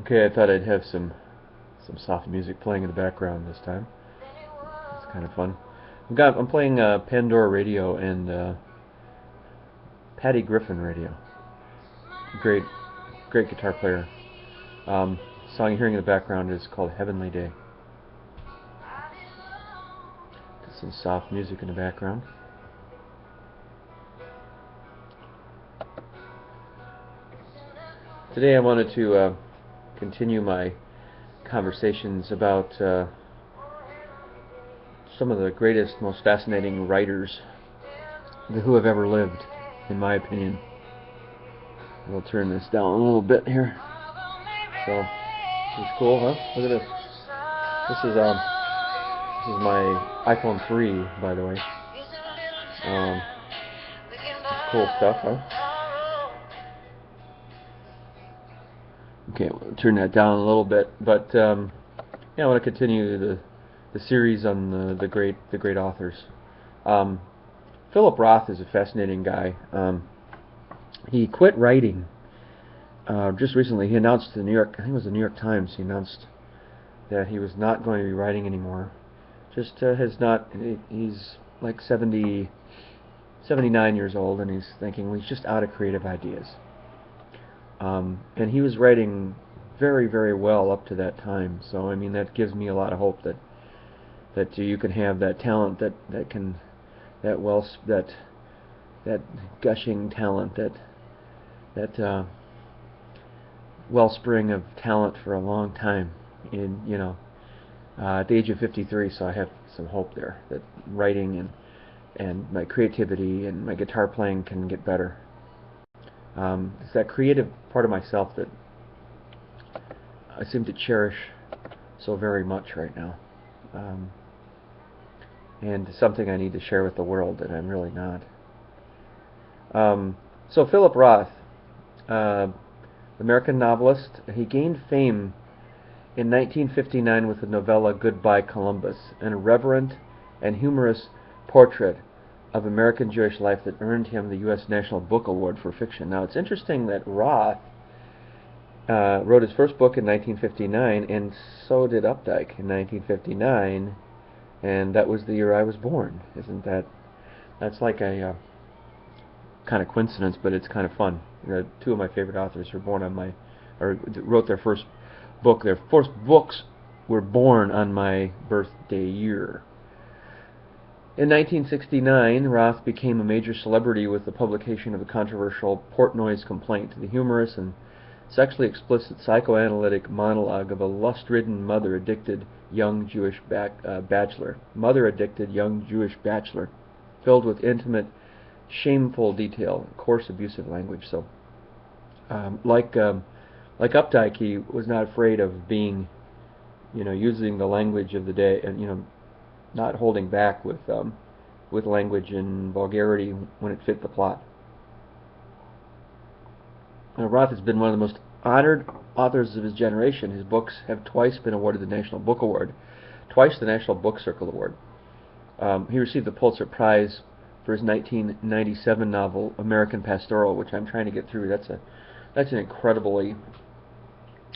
Okay, I thought I'd have some soft music playing in the background this time. It's kind of fun. I'm playing Pandora Radio and Patty Griffin Radio. Great, great guitar player. Song you're hearing in the background is called Heavenly Day. Just some soft music in the background. Today I wanted to continue my conversations about some of the greatest, most fascinating writers who have ever lived, in my opinion. We'll turn this down a little bit here. So, this is cool, huh? Look at this. This is my iPhone 3, by the way. Cool stuff, huh? Okay, we'll turn that down a little bit, but yeah, I want to continue the series on the great authors. Philip Roth is a fascinating guy. He quit writing just recently. He announced to I think it was the New York Times, he announced that he was not going to be writing anymore. Just has not. He's like 79 years old, and he's thinking, well, he's just out of creative ideas. And he was writing very, very well up to that time. So I mean, that gives me a lot of hope that you can have that talent, that gushing talent, that wellspring of talent for a long time. At the age of 53, so I have some hope there that writing and my creativity and my guitar playing can get better. It's that creative part of myself that I seem to cherish so very much right now, and something I need to share with the world that I'm really not. So Philip Roth, American novelist, he gained fame in 1959 with the novella Goodbye Columbus, an irreverent and humorous portrait of American Jewish life that earned him the U.S. National Book Award for fiction. Now, it's interesting that Roth wrote his first book in 1959, and so did Updike in 1959, and that was the year I was born. Isn't that's like a kind of coincidence, but it's kind of fun. Two of my favorite authors were born on or wrote their first book. Their first books were born on my birthday year. In 1969, Roth became a major celebrity with the publication of the controversial Portnoy's Complaint, the humorous and sexually explicit psychoanalytic monologue of a lust-ridden mother-addicted young Jewish bachelor, filled with intimate, shameful detail, coarse, abusive language. So, like Updike, he was not afraid of being, using the language of the day, and not holding back with language and vulgarity when it fit the plot. Roth has been one of the most honored authors of his generation. His books have twice been awarded the National Book Award, twice the National Book Circle Award. He received the Pulitzer Prize for his 1997 novel American Pastoral, which I'm trying to get through. That's an incredibly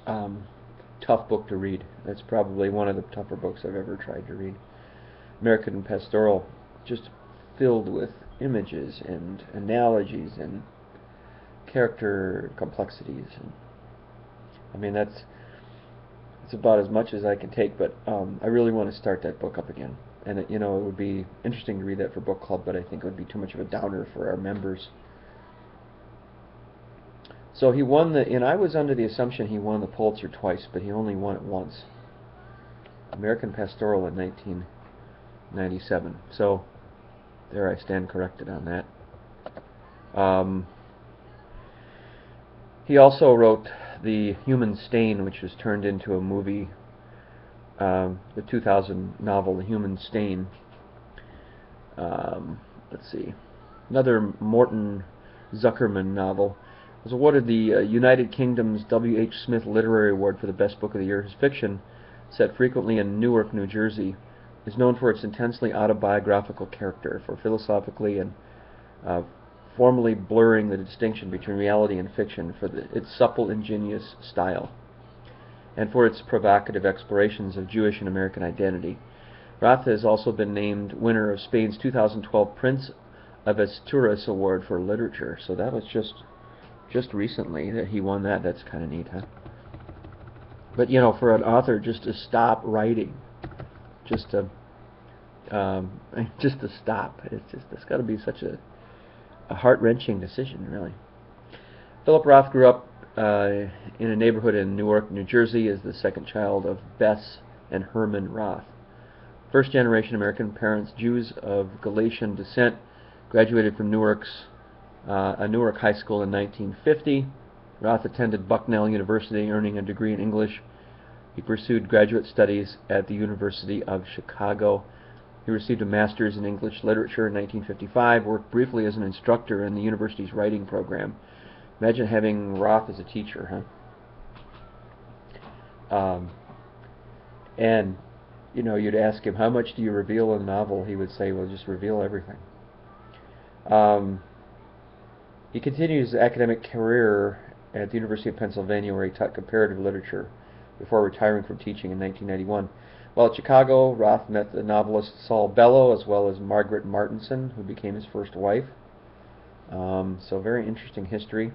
tough book to read. That's probably one of the tougher books I've ever tried to read. American Pastoral, just filled with images and analogies and character complexities. And, I mean, that's about as much as I can take, but I really want to start that book up again. And it would be interesting to read that for book club, but I think it would be too much of a downer for our members. So he won and I was under the assumption he won the Pulitzer twice, but he only won it once. American Pastoral in 1997. So there, I stand corrected on that. He also wrote The Human Stain, which was turned into a movie, the 2000 novel The Human Stain. Let's see. Another Morton Zuckerman novel. Was awarded the United Kingdom's W. H. Smith Literary Award for the Best Book of the Year. His fiction, set frequently in Newark, New Jersey, is known for its intensely autobiographical character, for philosophically and formally blurring the distinction between reality and fiction, for its supple, ingenious style. and for its provocative explorations of Jewish and American identity. Roth has also been named winner of Spain's 2012 Prince of Asturias Award for Literature. So that was just recently that he won that. That's kind of neat, huh? But you know, for an author just to stop writing, just to just to stop, it's got to be such a heart-wrenching decision, really. Philip Roth grew up in a neighborhood in Newark, New Jersey, as the second child of Bess and Herman Roth. First-generation American parents, Jews of Galician descent, graduated from a Newark high school in 1950. Roth attended Bucknell University, earning a degree in English. He pursued graduate studies at the University of Chicago. He received a master's in English literature in 1955, worked briefly as an instructor in the university's writing program. Imagine having Roth as a teacher, huh? And you know, you'd ask him, how much do you reveal in a novel? He would say, well, just reveal everything. He continued his academic career at the University of Pennsylvania, where he taught comparative literature before retiring from teaching in 1991. While at Chicago, Roth met the novelist Saul Bellow, as well as Margaret Martinson, who became his first wife. So very interesting history.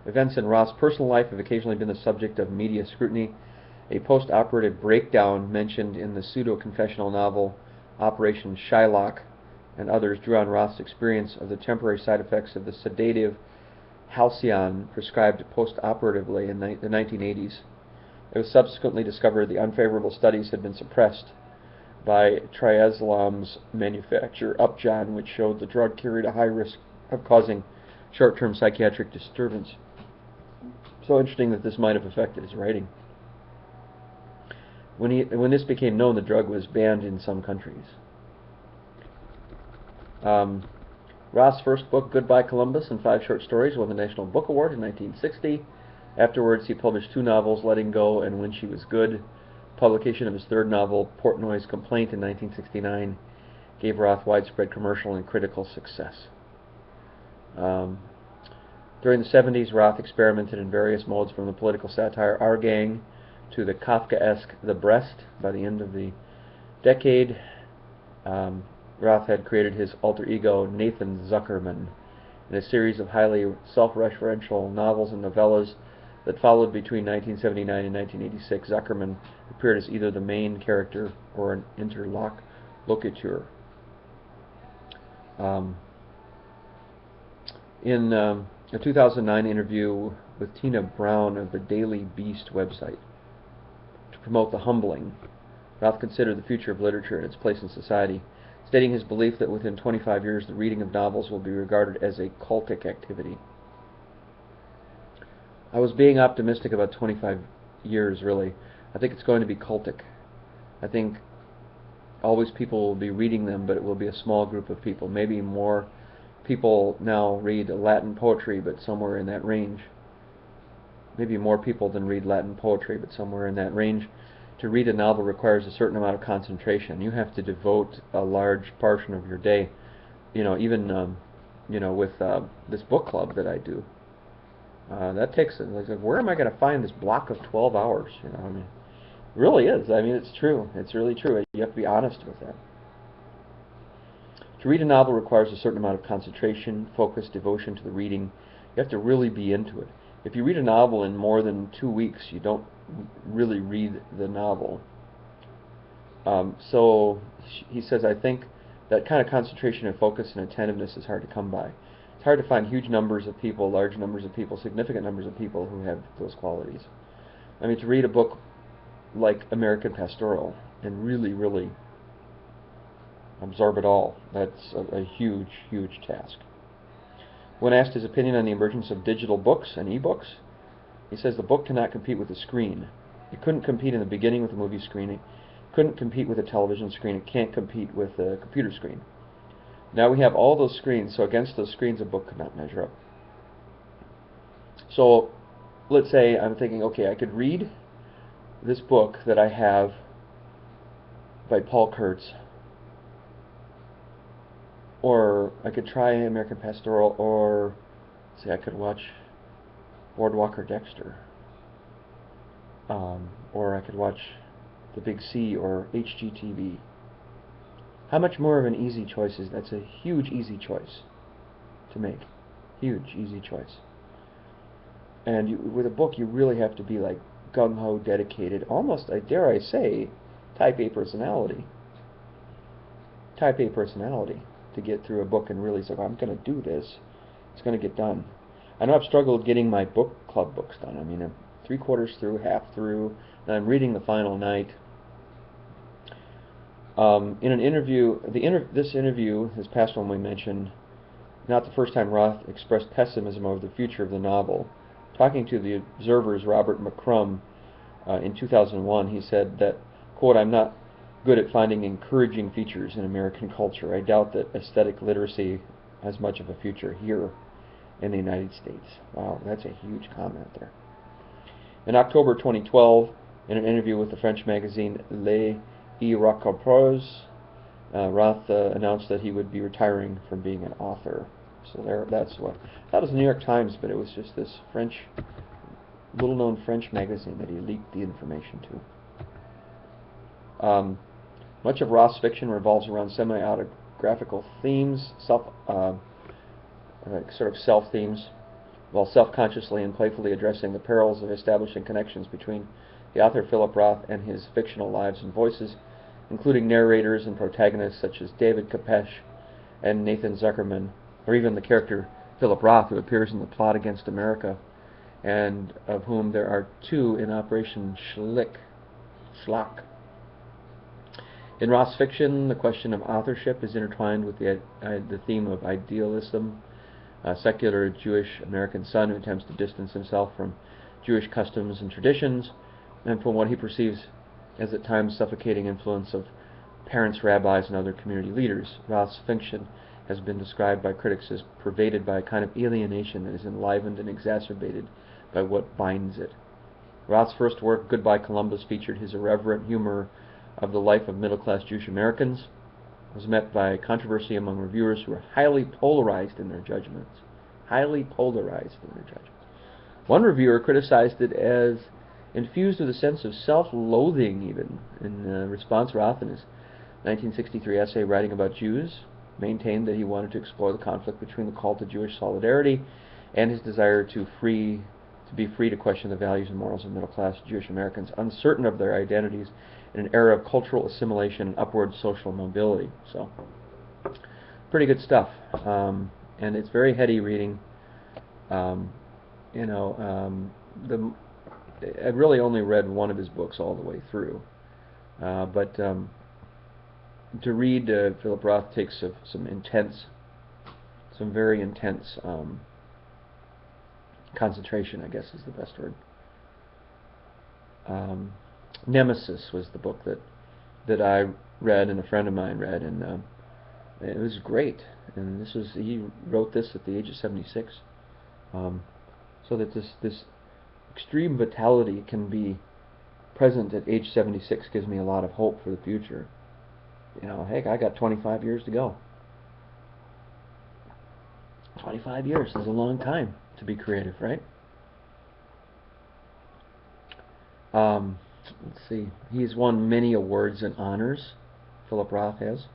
Events in Roth's personal life have occasionally been the subject of media scrutiny. A post-operative breakdown mentioned in the pseudo-confessional novel Operation Shylock and others drew on Roth's experience of the temporary side effects of the sedative halcyon prescribed post-operatively in the 1980s. It was subsequently discovered the unfavorable studies had been suppressed by triazolam's manufacturer Upjohn, which showed the drug carried a high risk of causing short-term psychiatric disturbance. So interesting that this might have affected his writing. When this became known, the drug was banned in some countries. Roth's first book, Goodbye Columbus and 5 Short Stories, won the National Book Award in 1960. Afterwards, he published 2 novels, Letting Go and When She Was Good. Publication of his 3rd novel, Portnoy's Complaint, in 1969, gave Roth widespread commercial and critical success. During the 70s, Roth experimented in various modes, from the political satire Our Gang to the Kafkaesque The Breast. By the end of the decade, Roth had created his alter ego, Nathan Zuckerman, in a series of highly self-referential novels and novellas that followed between 1979 and 1986. Zuckerman appeared as either the main character or an interlocutor. In a 2009 interview with Tina Brown of the Daily Beast website, to promote The Humbling, Roth considered the future of literature and its place in society, stating his belief that within 25 years the reading of novels will be regarded as a cultic activity. I was being optimistic about 25 years, really. I think it's going to be cultic. I think always people will be reading them, but it will be a small group of people. Maybe more people now read Latin poetry, but somewhere in that range. Maybe more people than read Latin poetry, but somewhere in that range. To read a novel requires a certain amount of concentration. You have to devote a large portion of your day. You know, even with this book club that I do, that takes. Like, where am I going to find this block of 12 hours? You know, I mean, it really is. I mean, it's true. It's really true. You have to be honest with that. To read a novel requires a certain amount of concentration, focus, devotion to the reading. You have to really be into it. If you read a novel in more than 2 weeks, you don't really read the novel. So he says, I think that kind of concentration and focus and attentiveness is hard to come by. It's hard to find huge numbers of people, large numbers of people, significant numbers of people who have those qualities. I mean, to read a book like American Pastoral and really, really absorb it all, that's a huge, huge task. When asked his opinion on the emergence of digital books and e-books, he says the book cannot compete with the screen. It couldn't compete in the beginning with a movie screen. It couldn't compete with a television screen. It can't compete with a computer screen. Now we have all those screens, so against those screens a book could not measure up. So let's say I'm thinking, okay, I could read this book that I have by Paul Kurtz, or I could try American Pastoral, or say I could watch Boardwalk or Dexter. or I could watch the Big C or HGTV. How much more of an easy choice is that? That's a huge easy choice to make. Huge easy choice. And with a book, you really have to be like gung-ho, dedicated, almost, dare I say, type A personality. Type A personality to get through a book and really say, I'm going to do this. It's going to get done. I know I've struggled getting my book club books done. I mean, I'm 3/4 through, half through, and I'm reading the final night. In an interview, this interview, as Pastoral we mentioned, not the first time Roth expressed pessimism over the future of the novel. Talking to the Observer's Robert McCrum in 2001, he said that, quote, I'm not good at finding encouraging features in American culture. I doubt that aesthetic literacy has much of a future here in the United States. Wow, that's a huge comment there. In October 2012, in an interview with the French magazine Les Irrecuperables, Roth announced that he would be retiring from being an author. So that's what that was the New York Times, but it was just this French, little-known French magazine that he leaked the information to. Much of Roth's fiction revolves around semi-autographical themes, sort of self-themes, while self-consciously and playfully addressing the perils of establishing connections between the author Philip Roth and his fictional lives and voices, including narrators and protagonists such as David Kopesh and Nathan Zuckerman, or even the character Philip Roth, who appears in the Plot Against America, and of whom there are 2 in Operation Schlock. In Roth's fiction, the question of authorship is intertwined with the theme of idealism. A secular Jewish American son who attempts to distance himself from Jewish customs and traditions, and from what he perceives as at times suffocating influence of parents, rabbis, and other community leaders. Roth's fiction has been described by critics as pervaded by a kind of alienation that is enlivened and exacerbated by what binds it. Roth's first work, Goodbye Columbus, featured his irreverent humor of the life of middle-class Jewish Americans. It was met by controversy among reviewers who were highly polarized in their judgments. One reviewer criticized it as infused with a sense of self-loathing, even. In response, Roth, in his 1963 essay writing about Jews, maintained that he wanted to explore the conflict between the call to Jewish solidarity and his desire to be free to question the values and morals of middle-class Jewish Americans, uncertain of their identities in an era of cultural assimilation and upward social mobility. So, pretty good stuff. And it's very heady reading. I've really only read one of his books all the way through. But to read Philip Roth takes some very intense concentration, I guess is the best word. Nemesis was the book that I read and a friend of mine read, and it was great. And he wrote this at the age of 76, so that this extreme vitality can be present at age 76 gives me a lot of hope for the future. Heck, I got 25 years to go. 25 years is a long time to be creative, right? Let's see. He's won many awards and honors. Philip Roth has.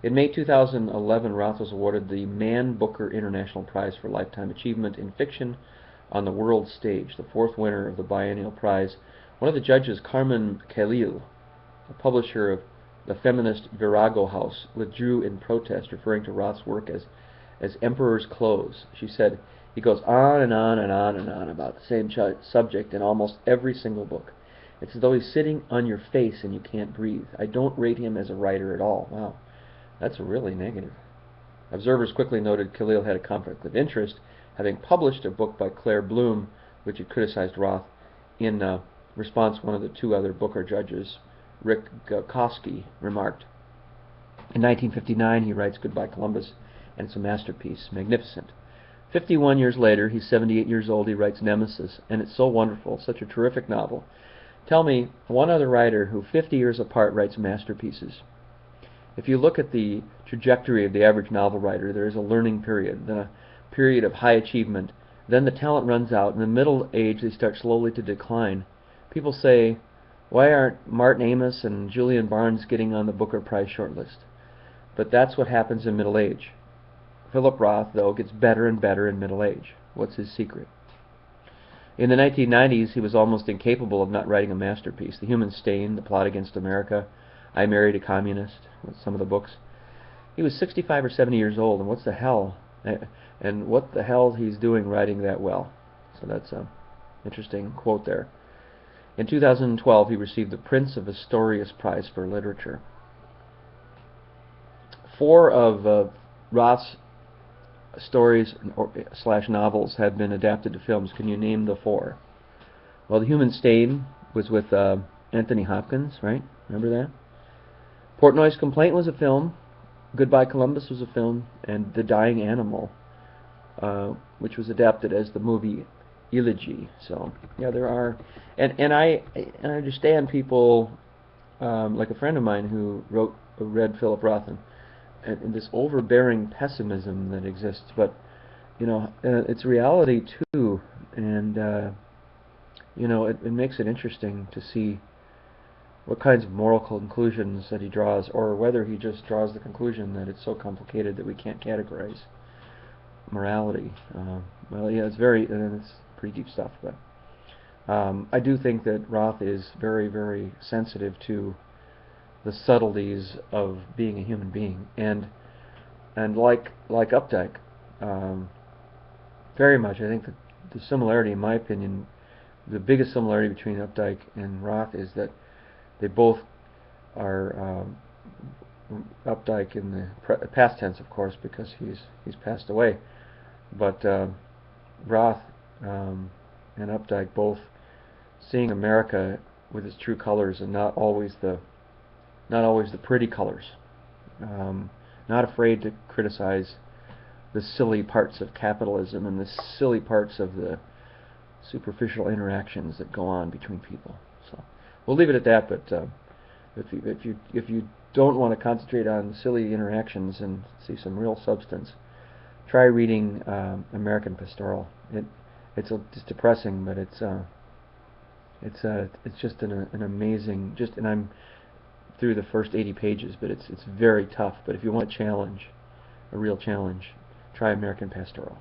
In May 2011, Roth was awarded the Man Booker International Prize for Lifetime Achievement in Fiction on the World Stage, the 4th winner of the biennial prize. One of the judges, Carmen Khalil, a publisher of the feminist Virago House, withdrew in protest, referring to Roth's work as Emperor's Clothes. She said, he goes on and on and on and on about the same subject in almost every single book. It's as though he's sitting on your face and you can't breathe. I don't rate him as a writer at all. Wow, that's really negative. Observers quickly noted Khalil had a conflict of interest, having published a book by Claire Bloom, which had criticized Roth. In response, one of the 2 other Booker judges, Rick Kosky, remarked, in 1959 he writes Goodbye Columbus, and it's a masterpiece, magnificent. 51 years later, he's 78 years old, he writes Nemesis, and it's so wonderful, such a terrific novel. Tell me one other writer who 50 years apart writes masterpieces. If you look at the trajectory of the average novel writer, there is a learning period, then a period of high achievement, then the talent runs out, in the middle age they start slowly to decline. people say, why aren't Martin Amis and Julian Barnes getting on the Booker Prize shortlist? But that's what happens in middle age. Philip Roth, though, gets better and better in middle age. What's his secret? In the 1990s, he was almost incapable of not writing a masterpiece. The Human Stain, The Plot Against America, I Married a Communist, some of the books. He was 65 or 70 years old, and what the hell he's doing writing that well. So that's an interesting quote there. In 2012, he received the Prince of Astorius Prize for Literature. 4 of Roth's stories / novels have been adapted to films. Can you name the 4? Well, The Human Stain was with Anthony Hopkins, right? Remember that? Portnoy's Complaint was a film. Goodbye Columbus was a film, and The Dying Animal, which was adapted as the movie Elegy. So yeah, there are, and I understand people like a friend of mine who read Philip Roth, and this overbearing pessimism that exists, but it's reality too, and it makes it interesting to see what kinds of moral conclusions that he draws, or whether he just draws the conclusion that it's so complicated that we can't categorize morality. Well, yeah, it's pretty deep stuff, but I do think that Roth is very, very sensitive to the subtleties of being a human being, and like Updike, very much. I think that the similarity, in my opinion, the biggest similarity between Updike and Roth is that they both are Updike in the past tense, of course, because he's passed away. But Roth and Updike both seeing America with its true colors, and not always the pretty colors. Not afraid to criticize the silly parts of capitalism and the silly parts of the superficial interactions that go on between people. So we'll leave it at that. But if you don't want to concentrate on silly interactions and see some real substance, try reading American Pastoral. It's depressing, but it's just an amazing. And I'm through the first 80 pages, but it's very tough. But if you want a challenge, a real challenge, try American Pastoral.